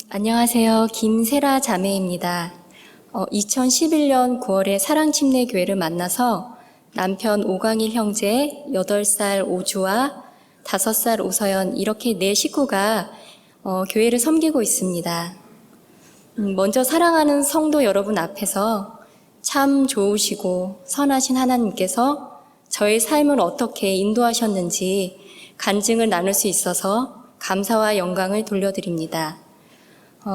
안녕하세요. 김세라 자매입니다. 2011년 9월에 사랑침례교회를 만나서 남편 오광일 형제, 8살 오주와 5살 오서연 이렇게 4식구가 교회를 섬기고 있습니다. 먼저 사랑하는 성도 여러분 앞에서 참 좋으시고 선하신 하나님께서 저의 삶을 어떻게 인도하셨는지 간증을 나눌 수 있어서 감사와 영광을 돌려드립니다.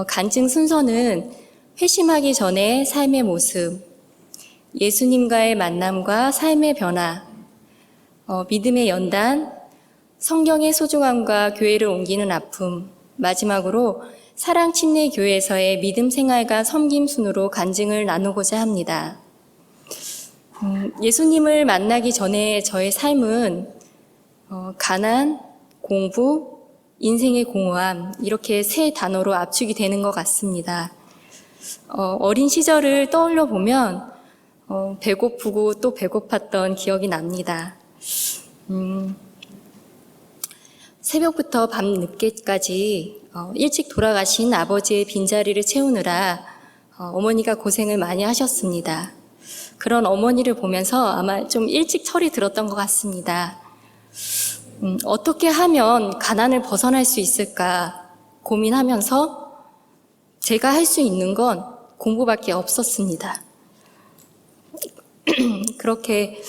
간증 순서는 회심하기 전의 삶의 모습, 예수님과의 만남과 삶의 변화, 믿음의 연단, 성경의 소중함과 교회를 옮기는 아픔, 마지막으로 사랑침례교회에서의 믿음 생활과 섬김 순으로 간증을 나누고자 합니다. 예수님을 만나기 전에 저의 삶은 가난, 공부, 인생의 공허함 이렇게 세 단어로 압축이 되는 것 같습니다. 어린 시절을 떠올려 보면 배고프고 또 배고팠던 기억이 납니다. 새벽부터 밤 늦게까지 일찍 돌아가신 아버지의 빈자리를 채우느라 어머니가 고생을 많이 하셨습니다. 그런 어머니를 보면서 아마 좀 일찍 철이 들었던 것 같습니다. 어떻게 하면 가난을 벗어날 수 있을까 고민하면서 제가 할 수 있는 건 공부밖에 없었습니다. 그렇게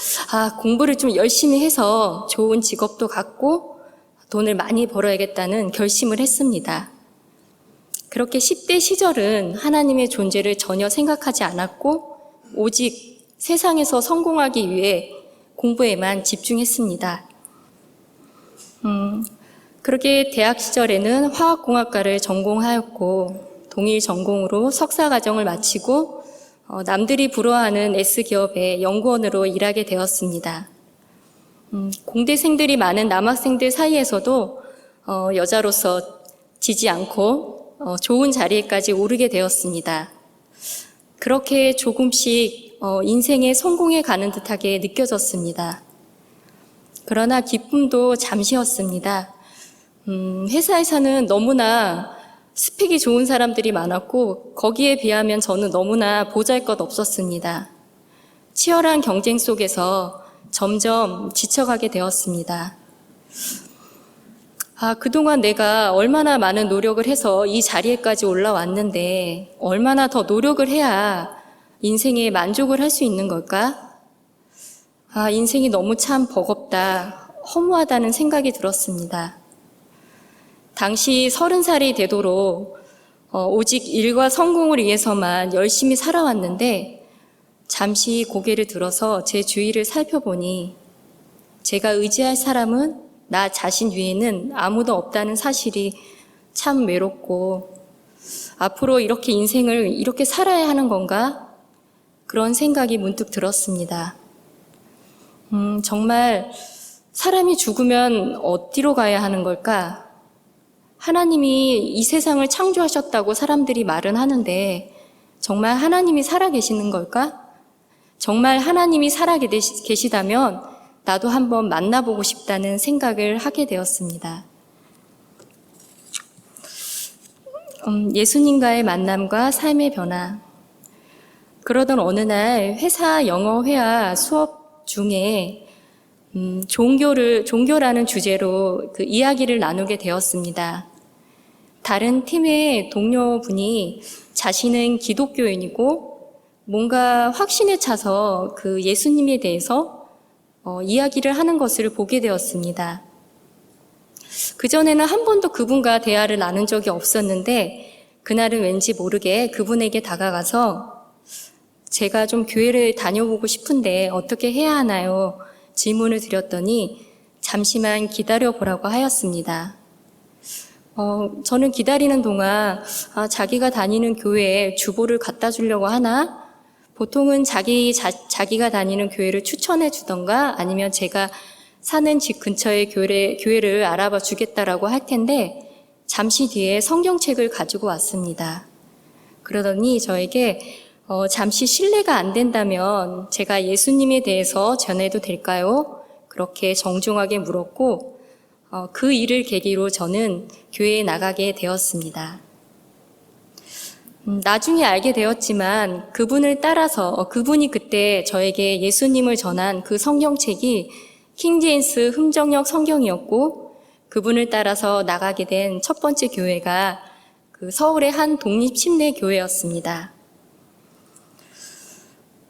공부를 좀 열심히 해서 좋은 직업도 갖고 돈을 많이 벌어야겠다는 결심을 했습니다. 그렇게 10대 시절은 하나님의 존재를 전혀 생각하지 않았고 오직 세상에서 성공하기 위해 공부에만 집중했습니다. 그렇게 대학 시절에는 화학공학과를 전공하였고 동일 전공으로 석사과정을 마치고 남들이 부러워하는 S기업의 연구원으로 일하게 되었습니다. 공대생들이 많은 남학생들 사이에서도 여자로서 지지 않고 좋은 자리에까지 오르게 되었습니다. 그렇게 조금씩 인생의 성공에 가는 듯하게 느껴졌습니다. 그러나 기쁨도 잠시였습니다. 회사에서는 너무나 스펙이 좋은 사람들이 많았고 거기에 비하면 저는 너무나 보잘것없었습니다. 치열한 경쟁 속에서 점점 지쳐가게 되었습니다. 그동안 내가 얼마나 많은 노력을 해서 이 자리에까지 올라왔는데 얼마나 더 노력을 해야 인생에 만족을 할 수 있는 걸까? 인생이 너무 참 버겁다, 허무하다는 생각이 들었습니다. 당시 30살이 되도록 오직 일과 성공을 위해서만 열심히 살아왔는데 잠시 고개를 들어서 제 주위를 살펴보니 제가 의지할 사람은 나 자신 위에는 아무도 없다는 사실이 참 외롭고 앞으로 이렇게 인생을 이렇게 살아야 하는 건가? 그런 생각이 문득 들었습니다. 정말 사람이 죽으면 어디로 가야 하는 걸까? 하나님이 이 세상을 창조하셨다고 사람들이 말은 하는데 정말 하나님이 살아계시는 걸까? 정말 하나님이 살아계시다면 나도 한번 만나보고 싶다는 생각을 하게 되었습니다. 예수님과의 만남과 삶의 변화. 그러던 어느 날 회사 영어회화 수업 중에 종교라는 주제로 그 이야기를 나누게 되었습니다. 다른 팀의 동료분이 자신은 기독교인이고 뭔가 확신에 차서 그 예수님에 대해서 이야기를 하는 것을 보게 되었습니다. 그전에는 한 번도 그분과 대화를 나눈 적이 없었는데 그날은 왠지 모르게 그분에게 다가가서 제가 좀 교회를 다녀보고 싶은데 어떻게 해야 하나요? 질문을 드렸더니 잠시만 기다려보라고 하였습니다. 저는 기다리는 동안 자기가 다니는 교회에 주보를 갖다 주려고 하나? 보통은 자기가 다니는 교회를 추천해 주던가 아니면 제가 사는 집 근처의 교회를 알아봐 주겠다라고 할 텐데 잠시 뒤에 성경책을 가지고 왔습니다. 그러더니 저에게 잠시 실례가 안 된다면 제가 예수님에 대해서 전해도 될까요? 그렇게 정중하게 물었고 그 일을 계기로 저는 교회에 나가게 되었습니다. 나중에 알게 되었지만 그분을 따라서 그분이 그때 저에게 예수님을 전한 그 성경책이 킹제임스 흠정역 성경이었고 그분을 따라서 나가게 된 첫 번째 교회가 그 서울의 한 독립 침례 교회였습니다.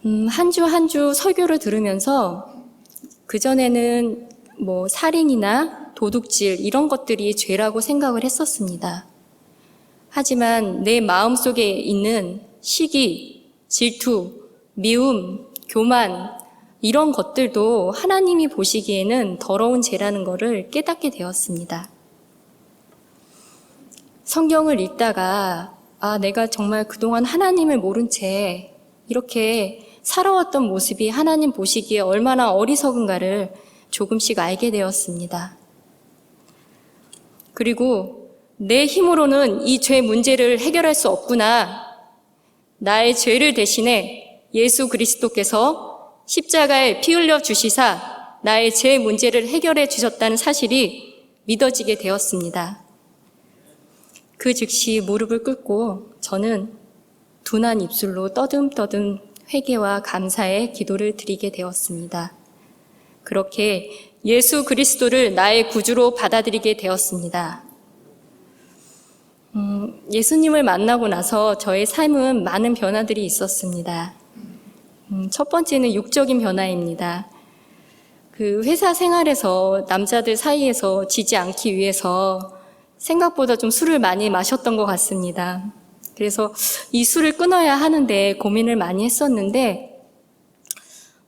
한 주 한 주 설교를 들으면서 그전에는 살인이나 도둑질 이런 것들이 죄라고 생각을 했었습니다. 하지만 내 마음속에 있는 시기, 질투, 미움, 교만 이런 것들도 하나님이 보시기에는 더러운 죄라는 것을 깨닫게 되었습니다. 성경을 읽다가 내가 정말 그동안 하나님을 모른 채 이렇게 살아왔던 모습이 하나님 보시기에 얼마나 어리석은가를 조금씩 알게 되었습니다. 그리고 내 힘으로는 이 죄 문제를 해결할 수 없구나. 나의 죄를 대신해 예수 그리스도께서 십자가에 피 흘려 주시사 나의 죄 문제를 해결해 주셨다는 사실이 믿어지게 되었습니다. 그 즉시 무릎을 꿇고 저는 둔한 입술로 떠듬떠듬 회개와 감사의 기도를 드리게 되었습니다. 그렇게 예수 그리스도를 나의 구주로 받아들이게 되었습니다. 예수님을 만나고 나서 저의 삶은 많은 변화들이 있었습니다. 첫 번째는 육적인 변화입니다. 그 회사 생활에서 남자들 사이에서 지지 않기 위해서 생각보다 좀 술을 많이 마셨던 것 같습니다. 그래서 이 술을 끊어야 하는데 고민을 많이 했었는데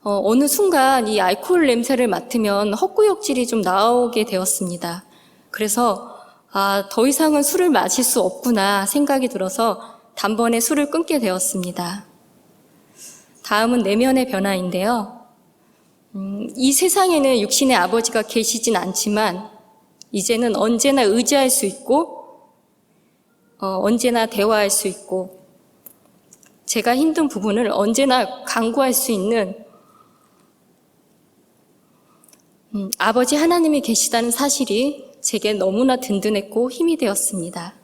어느 순간 이 알코올 냄새를 맡으면 헛구역질이 좀 나오게 되었습니다. 그래서 더 이상은 술을 마실 수 없구나 생각이 들어서 단번에 술을 끊게 되었습니다. 다음은 내면의 변화인데요. 이 세상에는 육신의 아버지가 계시진 않지만 이제는 언제나 의지할 수 있고 언제나 대화할 수 있고 제가 힘든 부분을 언제나 간구할 수 있는 아버지 하나님이 계시다는 사실이 제게 너무나 든든했고 힘이 되었습니다.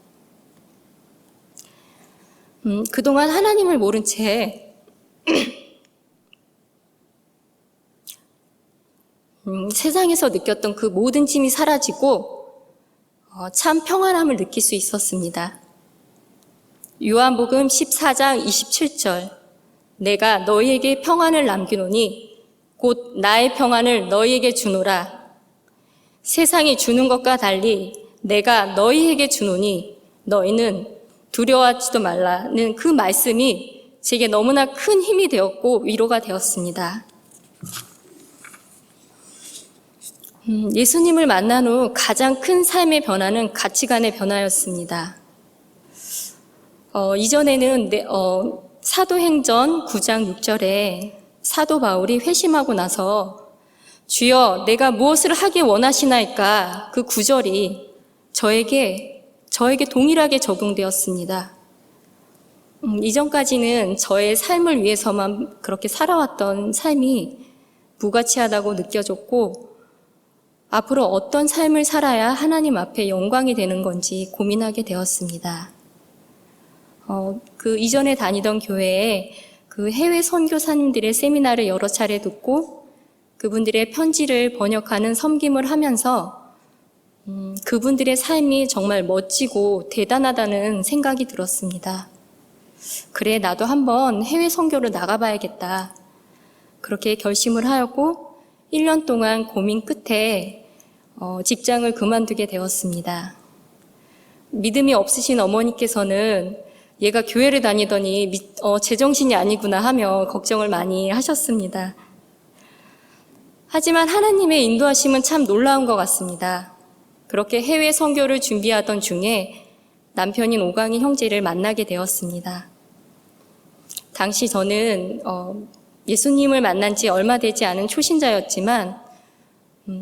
그동안 하나님을 모른 채 세상에서 느꼈던 그 모든 짐이 사라지고 참 평안함을 느낄 수 있었습니다. 요한복음 14장 27절 내가 너희에게 평안을 남기노니 곧 나의 평안을 너희에게 주노라. 세상이 주는 것과 달리 내가 너희에게 주노니 너희는 두려워하지도 말라는 그 말씀이 제게 너무나 큰 힘이 되었고 위로가 되었습니다. 예수님을 만난 후 가장 큰 삶의 변화는 가치관의 변화였습니다. 이전에는 사도행전 9장 6절에 사도 바울이 회심하고 나서 주여 내가 무엇을 하기 원하시나이까 그 구절이 저에게 동일하게 적용되었습니다. 이전까지는 저의 삶을 위해서만 그렇게 살아왔던 삶이 무가치하다고 느껴졌고 앞으로 어떤 삶을 살아야 하나님 앞에 영광이 되는 건지 고민하게 되었습니다. 그 이전에 다니던 교회에 그 해외 선교사님들의 세미나를 여러 차례 듣고 그분들의 편지를 번역하는 섬김을 하면서 그분들의 삶이 정말 멋지고 대단하다는 생각이 들었습니다. 그래, 나도 한번 해외 선교를 나가봐야겠다. 그렇게 결심을 하였고 1년 동안 고민 끝에 직장을 그만두게 되었습니다. 믿음이 없으신 어머니께서는 얘가 교회를 다니더니 제정신이 아니구나 하며 걱정을 많이 하셨습니다. 하지만 하나님의 인도하심은 참 놀라운 것 같습니다. 그렇게 해외 선교를 준비하던 중에 남편인 오강희 형제를 만나게 되었습니다. 당시 저는 예수님을 만난 지 얼마 되지 않은 초신자였지만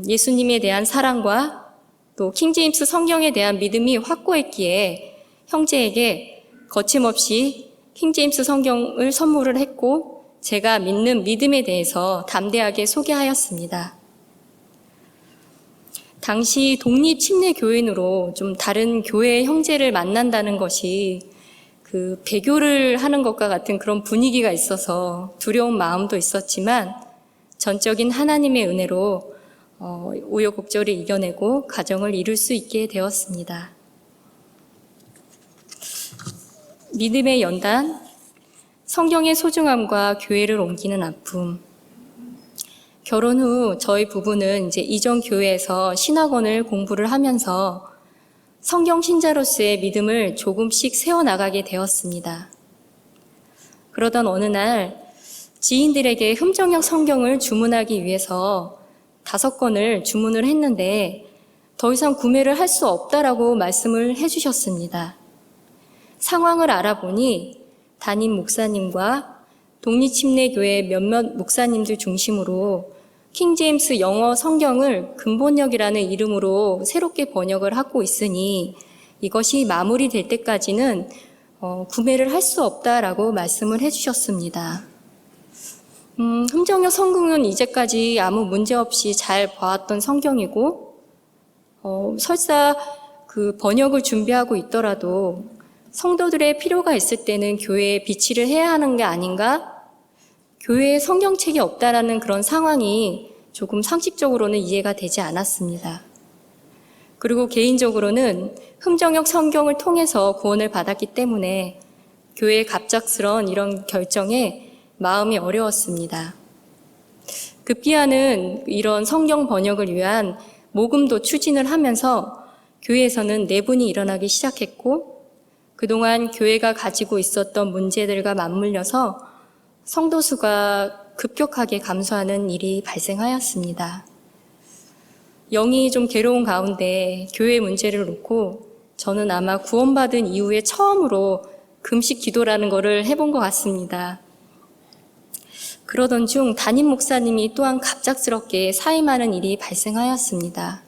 예수님에 대한 사랑과 또 킹제임스 성경에 대한 믿음이 확고했기에 형제에게 거침없이 킹제임스 성경을 선물을 했고 제가 믿는 믿음에 대해서 담대하게 소개하였습니다. 당시 독립 침례 교인으로 좀 다른 교회의 형제를 만난다는 것이 그 배교를 하는 것과 같은 그런 분위기가 있어서 두려운 마음도 있었지만 전적인 하나님의 은혜로 우여곡절을 이겨내고 가정을 이룰 수 있게 되었습니다. 믿음의 연단, 성경의 소중함과 교회를 옮기는 아픔. 결혼 후 저희 부부는 이제 이전 교회에서 신학원을 공부를 하면서 성경 신자로서의 믿음을 조금씩 세워나가게 되었습니다. 그러던 어느 날 지인들에게 흠정역 성경을 주문하기 위해서 5권을 주문을 했는데 더 이상 구매를 할 수 없다라고 말씀을 해주셨습니다. 상황을 알아보니 담임 목사님과 독립침례교회 몇몇 목사님들 중심으로 킹제임스 영어 성경을 근본역이라는 이름으로 새롭게 번역을 하고 있으니 이것이 마무리될 때까지는 구매를 할 수 없다라고 말씀을 해주셨습니다. 흠정역 성경은 이제까지 아무 문제 없이 잘 봐왔던 성경이고 설사 그 번역을 준비하고 있더라도 성도들의 필요가 있을 때는 교회에 비치를 해야 하는 게 아닌가? 교회에 성경책이 없다라는 그런 상황이 조금 상식적으로는 이해가 되지 않았습니다. 그리고 개인적으로는 흠정역 성경을 통해서 구원을 받았기 때문에 교회의 갑작스러운 이런 결정에 마음이 어려웠습니다. 급기야는 이런 성경 번역을 위한 모금도 추진을 하면서 교회에서는 내분이 일어나기 시작했고 그동안 교회가 가지고 있었던 문제들과 맞물려서 성도 수가 급격하게 감소하는 일이 발생하였습니다. 영이 좀 괴로운 가운데 교회 문제를 놓고 저는 아마 구원받은 이후에 처음으로 금식 기도라는 것을 해본 것 같습니다. 그러던 중 담임 목사님이 또한 갑작스럽게 사임하는 일이 발생하였습니다.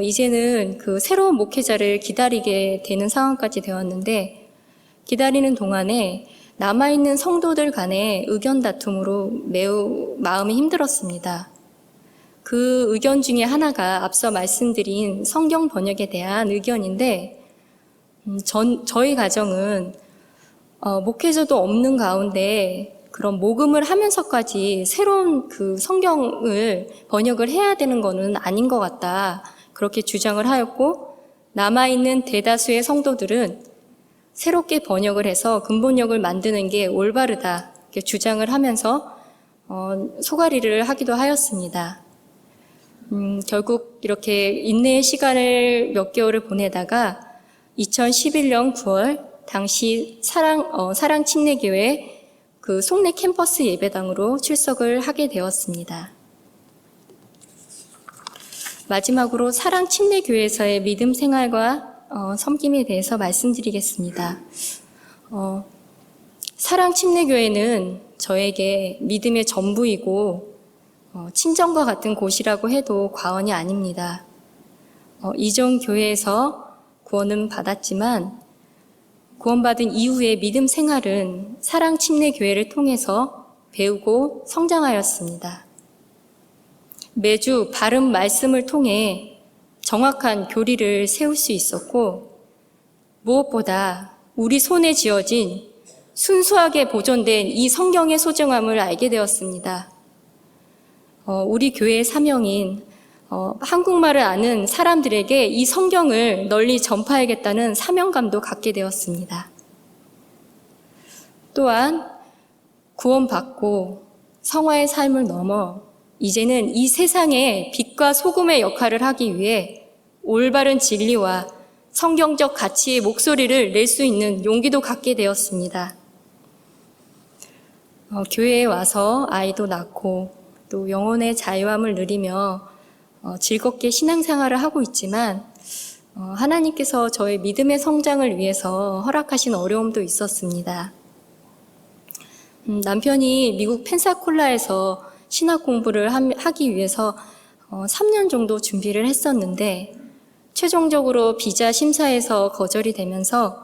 이제는 그 새로운 목회자를 기다리게 되는 상황까지 되었는데 기다리는 동안에 남아있는 성도들 간의 의견 다툼으로 매우 마음이 힘들었습니다. 그 의견 중에 하나가 앞서 말씀드린 성경 번역에 대한 의견인데 저희 가정은 목회자도 없는 가운데 그런 모금을 하면서까지 새로운 그 성경을 번역을 해야 되는 것은 아닌 것 같다. 그렇게 주장을 하였고 남아있는 대다수의 성도들은 새롭게 번역을 해서 근본역을 만드는 게 올바르다. 이렇게 주장을 하면서 소가리를 하기도 하였습니다. 결국 이렇게 인내의 시간을 몇 개월을 보내다가 2011년 9월 당시 사랑 침례교회 그 송내 캠퍼스 예배당으로 출석을 하게 되었습니다. 마지막으로 사랑 침례교회에서의 믿음 생활과 섬김에 대해서 말씀드리겠습니다. 사랑 침례교회는 저에게 믿음의 전부이고 친정과 같은 곳이라고 해도 과언이 아닙니다. 이전 교회에서 구원은 받았지만 구원받은 이후의 믿음 생활은 사랑 침례교회를 통해서 배우고 성장하였습니다. 매주 바른 말씀을 통해 정확한 교리를 세울 수 있었고 무엇보다 우리 손에 쥐어진 순수하게 보존된 이 성경의 소중함을 알게 되었습니다. 우리 교회의 사명인 한국말을 아는 사람들에게 이 성경을 널리 전파하겠다는 사명감도 갖게 되었습니다. 또한 구원받고 성화의 삶을 넘어 이제는 이 세상에 빛과 소금의 역할을 하기 위해 올바른 진리와 성경적 가치의 목소리를 낼 수 있는 용기도 갖게 되었습니다. 교회에 와서 아이도 낳고 또 영혼의 자유함을 누리며 즐겁게 신앙생활을 하고 있지만 하나님께서 저의 믿음의 성장을 위해서 허락하신 어려움도 있었습니다. 남편이 미국 펜사콜라에서 신학 공부를 하기 위해서 3년 정도 준비를 했었는데 최종적으로 비자 심사에서 거절이 되면서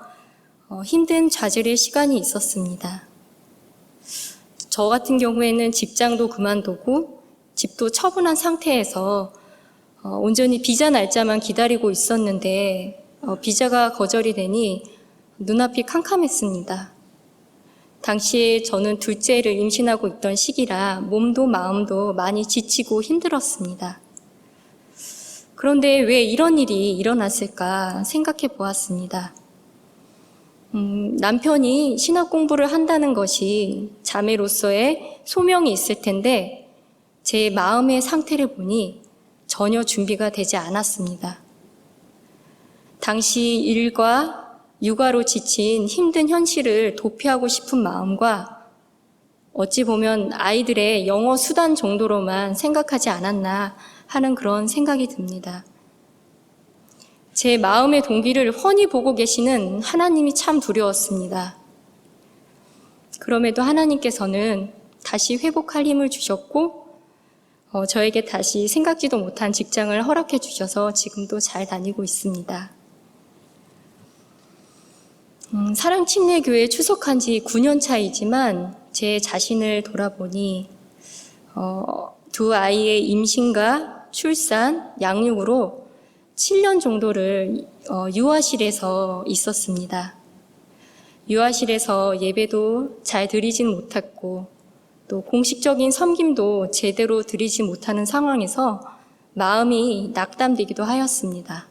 힘든 좌절의 시간이 있었습니다. 저 같은 경우에는 직장도 그만두고 집도 처분한 상태에서 온전히 비자 날짜만 기다리고 있었는데 비자가 거절이 되니 눈앞이 캄캄했습니다. 당시에 저는 둘째를 임신하고 있던 시기라 몸도 마음도 많이 지치고 힘들었습니다. 그런데 왜 이런 일이 일어났을까 생각해 보았습니다. 남편이 신학 공부를 한다는 것이 자매로서의 소명이 있을 텐데 제 마음의 상태를 보니 전혀 준비가 되지 않았습니다. 당시 일과 육아로 지친 힘든 현실을 도피하고 싶은 마음과 어찌 보면 아이들의 영어 수단 정도로만 생각하지 않았나 하는 그런 생각이 듭니다. 제 마음의 동기를 훤히 보고 계시는 하나님이 참 두려웠습니다. 그럼에도 하나님께서는 다시 회복할 힘을 주셨고 저에게 다시 생각지도 못한 직장을 허락해 주셔서 지금도 잘 다니고 있습니다. 사랑침례교회에 추석한 지 9년 차이지만 제 자신을 돌아보니 두 아이의 임신과 출산, 양육으로 7년 정도를 유아실에서 있었습니다. 유아실에서 예배도 잘 드리진 못했고 또 공식적인 섬김도 제대로 드리지 못하는 상황에서 마음이 낙담되기도 하였습니다.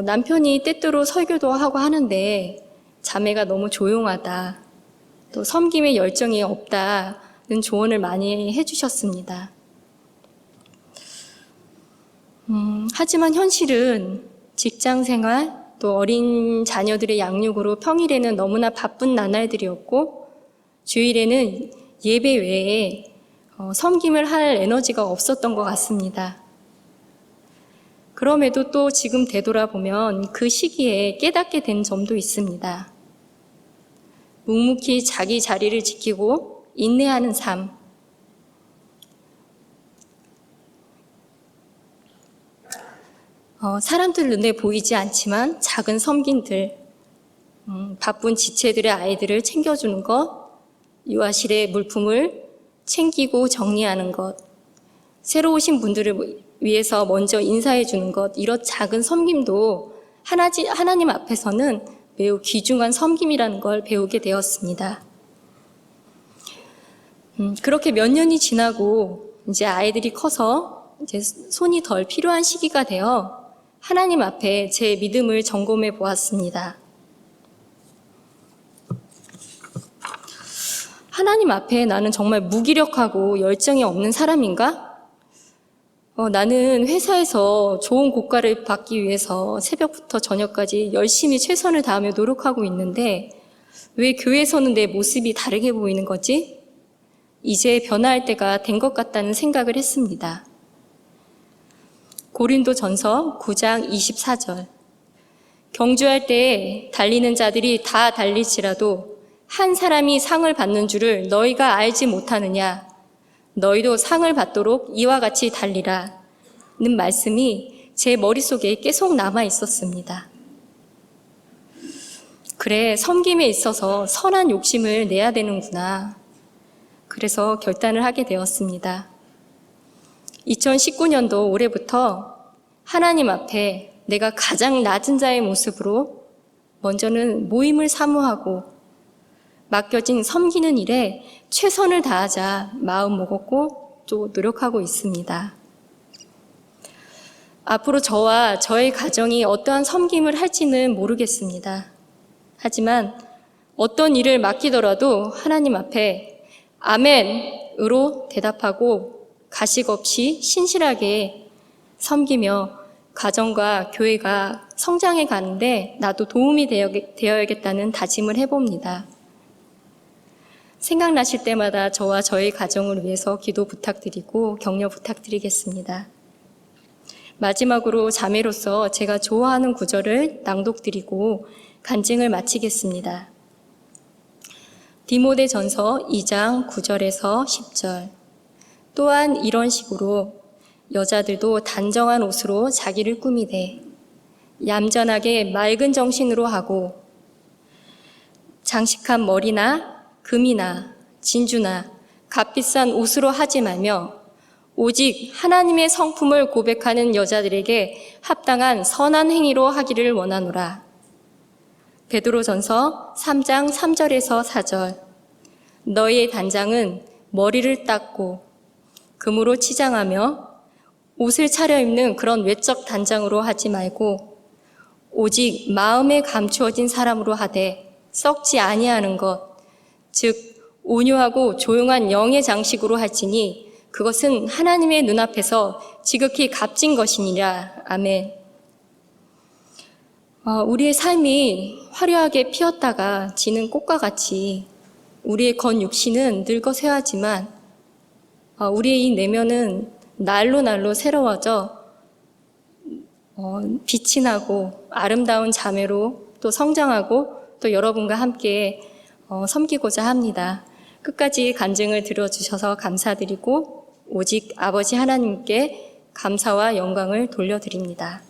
남편이 때때로 설교도 하고 하는데 자매가 너무 조용하다, 또 섬김에 열정이 없다는 조언을 많이 해주셨습니다. 하지만 현실은 직장 생활, 또 어린 자녀들의 양육으로 평일에는 너무나 바쁜 나날들이었고 주일에는 예배 외에 섬김을 할 에너지가 없었던 것 같습니다. 그럼에도 또 지금 되돌아보면 그 시기에 깨닫게 된 점도 있습니다. 묵묵히 자기 자리를 지키고 인내하는 삶, 사람들 눈에 보이지 않지만 작은 섬김들, 바쁜 지체들의 아이들을 챙겨주는 것, 유아실의 물품을 챙기고 정리하는 것, 새로 오신 분들을 위해서 먼저 인사해 주는 것, 이런 작은 섬김도 하나님 앞에서는 매우 귀중한 섬김이라는 걸 배우게 되었습니다. 그렇게 몇 년이 지나고 이제 아이들이 커서 이제 손이 덜 필요한 시기가 되어 하나님 앞에 제 믿음을 점검해 보았습니다. 하나님 앞에 나는 정말 무기력하고 열정이 없는 사람인가? 나는 회사에서 좋은 고과를 받기 위해서 새벽부터 저녁까지 열심히 최선을 다하며 노력하고 있는데 왜 교회에서는 내 모습이 다르게 보이는 거지? 이제 변화할 때가 된 것 같다는 생각을 했습니다. 고린도전서 9장 24절. 경주할 때 달리는 자들이 다 달릴지라도 한 사람이 상을 받는 줄을 너희가 알지 못하느냐? 너희도 상을 받도록 이와 같이 달리라 는 말씀이 제 머릿속에 계속 남아 있었습니다. 그래, 섬김에 있어서 선한 욕심을 내야 되는구나. 그래서 결단을 하게 되었습니다. 2019년도 올해부터 하나님 앞에 내가 가장 낮은 자의 모습으로 먼저는 모임을 사모하고 맡겨진 섬기는 일에 최선을 다하자 마음 먹었고 또 노력하고 있습니다. 앞으로 저와 저의 가정이 어떠한 섬김을 할지는 모르겠습니다. 하지만 어떤 일을 맡기더라도 하나님 앞에 아멘으로 대답하고 가식 없이 신실하게 섬기며 가정과 교회가 성장해 가는데 나도 도움이 되어야겠다는 다짐을 해봅니다. 생각나실 때마다 저와 저희 가정을 위해서 기도 부탁드리고 격려 부탁드리겠습니다. 마지막으로 자매로서 제가 좋아하는 구절을 낭독드리고 간증을 마치겠습니다. 디모데전서 2장 9절에서 10절. 또한 이런 식으로 여자들도 단정한 옷으로 자기를 꾸미되 얌전하게 맑은 정신으로 하고 장식한 머리나 금이나 진주나 값비싼 옷으로 하지 말며 오직 하나님의 성품을 고백하는 여자들에게 합당한 선한 행위로 하기를 원하노라. 베드로전서 3장 3절에서 4절. 너희의 단장은 머리를 닦고 금으로 치장하며 옷을 차려입는 그런 외적 단장으로 하지 말고 오직 마음에 감추어진 사람으로 하되 썩지 아니하는 것, 즉 온유하고 조용한 영의 장식으로 할지니 그것은 하나님의 눈앞에서 지극히 값진 것이니라. 아멘. 우리의 삶이 화려하게 피었다가 지는 꽃과 같이 우리의 겉육신은 늙어 쇠하지만 우리의 이 내면은 날로 날로 새로워져 빛이 나고 아름다운 자매로 또 성장하고 또 여러분과 함께 섬기고자 합니다. 끝까지 간증을 들어주셔서 감사드리고 오직 아버지 하나님께 감사와 영광을 돌려드립니다.